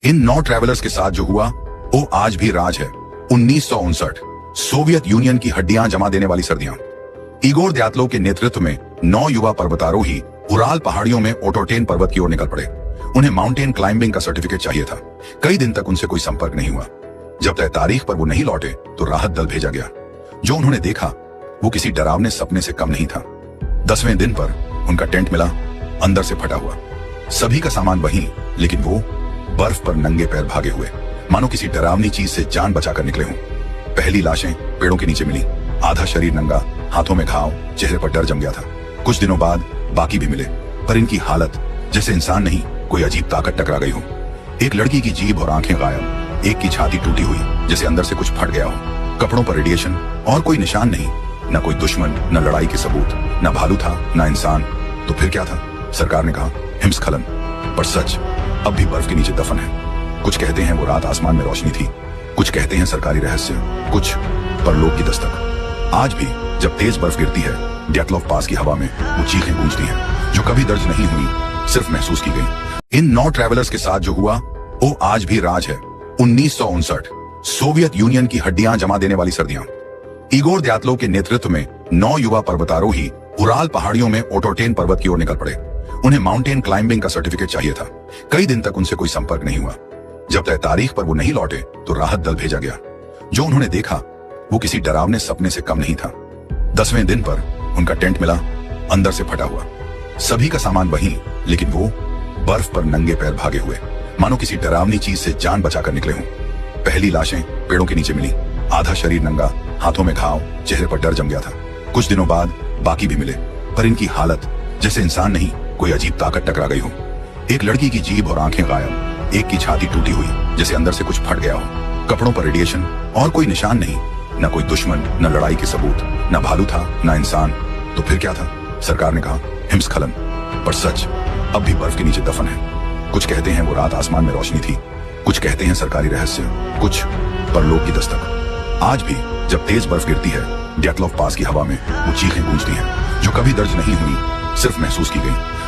इन 9 travellers के साथ जो हुआ वो आज भी राज है। 1959 सोवियत यूनियन की हड्डियां जमा देने वाली सर्दियां। इगोर द्यातलोव के नेतृत्व में 9 युवा पर्वतारोही उराल पहाड़ियों में ओटोटेन पर्वत की ओर निकल पड़े। उन्हें माउंटेन क्लाइंबिंग का सर्टिफिकेट चाहिए था। कई दिन तक उनसे कोई संपर्क नहीं हुआ। जब तय तारीख पर वो नहीं लौटे तो राहत दल भेजा गया। जो उन्होंने देखा वो किसी डरावने सपने से कम नहीं था। 10वें दिन पर उनका टेंट मिला, अंदर से फटा हुआ। सभी का सामान वहीं, लेकिन वो बर्फ पर नंगे पैर भागे हुए, मानो किसी डरावनी चीज से जान बचाकर निकले हों। पहली लाशें पेड़ों के नीचे मिली, आधा शरीर नंगा, हाथों में घाव, चेहरे पर डर जम गया था। कुछ दिनों बाद बाकी भी मिले, पर इनकी हालत जैसे इंसान नहीं, कोई अजीब ताकत टकरा गई हो। एक लड़की की जीभ और आंखें गायब, एक की छाती टूटी हुई जैसे अंदर से कुछ फट गया हो। कपड़ों पर रेडिएशन और कोई निशान नहीं, न कोई दुश्मन, न लड़ाई के सबूत, न भालू था, न इंसान। तो फिर क्या था? सरकार ने कहा हिमस्खलन, पर सच अब भी बर्फ के नीचे दफन है। कुछ कहते हैं वो रात आसमान में रोशनी थी, कुछ कहते हैं सरकारी रहस्य, कुछ परलोक की दस्तक। आज भी जब तेज बर्फ गिरती है ड्यातलोव पास की हवा में, वो चीखें गूंजती हैं जो कभी दर्ज नहीं हुई, सिर्फ महसूस की गई। इन 9 ट्रैवलर्स के साथ जो हुआ वो आज भी राज है। 1959 सोवियत यूनियन की हड्डियां जमा देने वाली सर्दियां। इगोर द्यातलोव के नेतृत्व में 9 युवा पर्वतारोही उराल पहाड़ियों में ओटोटेन पर्वत की ओर निकल पड़े। उन्हें माउंटेन क्लाइंबिंग का सर्टिफिकेट चाहिए था। कई दिन तक उनसे कोई संपर्क नहीं हुआ। जब तय तारीख पर वो नहीं लौटे तो राहत दल भेजा गया। जो उन्होंने देखा वो किसी डरावने सपने से कम नहीं था। 10वें दिन पर उनका टेंट मिला, अंदर से फटा हुआ। सभी का सामान वहीं, लेकिन वो बर्फ पर नंगे पैर भागे हुए, मानो किसी डरावनी चीज से जान बचाकर निकले हों। पहली लाशें पेड़ों के नीचे मिली, आधा शरीर नंगा, हाथों में घाव, चेहरे पर डर जम गया था। कुछ दिनों बाद बाकी भी मिले, पर इनकी हालत जैसे इंसान नहीं, कोई अजीब ताकत टकरा गई हो। एक लड़की की जीभ और आंखें गायब, एक की छाती टूटी हुई जैसे अंदर से कुछ फट गया हो। कपड़ों पर रेडिएशन और कोई निशान नहीं, न कोई दुश्मन, न लड़ाई के सबूत, न भालू था, न इंसान। तो फिर क्या था? सरकार ने कहा हिमस्खलन, पर सच अब भी बर्फ के नीचे दफन है। कुछ कहते हैं वो रात आसमान में रोशनी थी, कुछ कहते हैं सरकारी रहस्य, कुछ परलोक की दस्तक। आज भी जब तेज बर्फ गिरती है ड्यातलोव पास की हवा में, वो चीखें गूंजती हैं जो कभी दर्ज नहीं हुई, सिर्फ महसूस की गई।